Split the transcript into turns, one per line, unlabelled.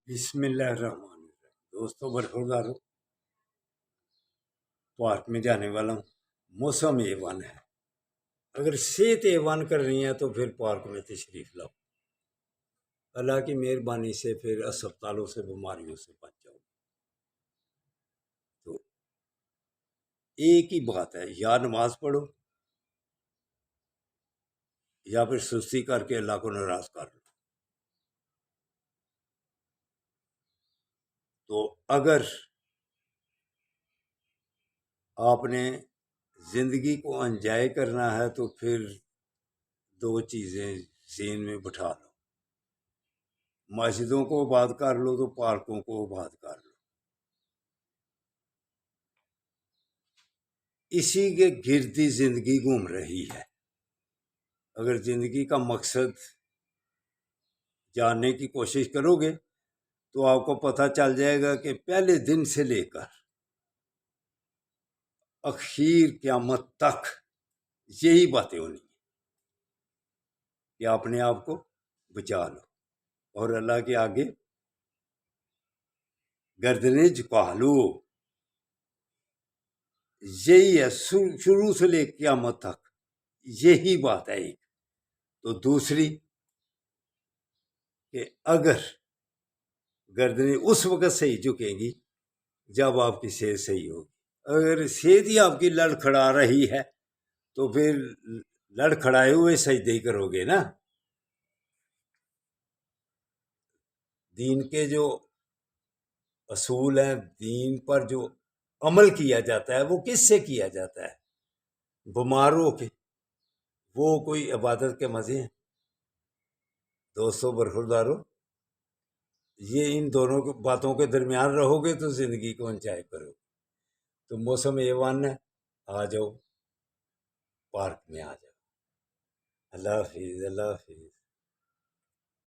بسم اللہ الرحمن الرحیم۔ دوستوں برخورداروں، پارک میں جانے والا ہوں۔ موسم A1 ہے۔ اگر صحت A1 کر رہی ہیں تو پھر پارک میں تشریف لاؤ۔ اللہ کی مہربانی سے پھر اسپتالوں سے بیماریوں سے بچ جاؤ۔ تو ایک ہی بات ہے، یا نماز پڑھو یا پھر سستی کر کے اللہ کو ناراض کر لو۔ تو اگر آپ نے زندگی کو انجوائے کرنا ہے تو پھر دو چیزیں ذہن میں بٹھا لو، مسجدوں کو آباد کر لو تو پارکوں کو آباد کر لو۔ اسی کے گرد ہی زندگی گھوم رہی ہے۔ اگر زندگی کا مقصد جاننے کی کوشش کرو گے تو آپ کو پتہ چل جائے گا کہ پہلے دن سے لے کر اخیر قیامت تک یہی باتیں ہونی ہیں کہ اپنے آپ کو بچا لو اور اللہ کے آگے گردنیں جھکا لو۔ یہی ہے شروع سے لے قیامت تک، یہی بات ہے ایک۔ تو دوسری کہ اگر گردنیں اس وقت صحیح جھکیں گی جب آپ کی صحت صحیح ہوگی۔ اگر صحت ہی آپ کی لڑکھڑا رہی ہے تو پھر لڑکھڑائے ہوئے سجدے ہی کرو گے نا۔ دین کے جو اصول ہیں، دین پر جو عمل کیا جاتا ہے وہ کس سے کیا جاتا ہے؟ بیمار ہو کے؟ وہ کوئی عبادت کے مزے ہیں؟ دوستوں برخورداروں، یہ ان دونوں باتوں کے درمیان رہو گے تو زندگی کو انجوائے کرو گے۔ تو موسم A1 ہے، آ جاؤ پارک میں، آ جاؤ۔ اللہ حافظ، اللہ حافظ۔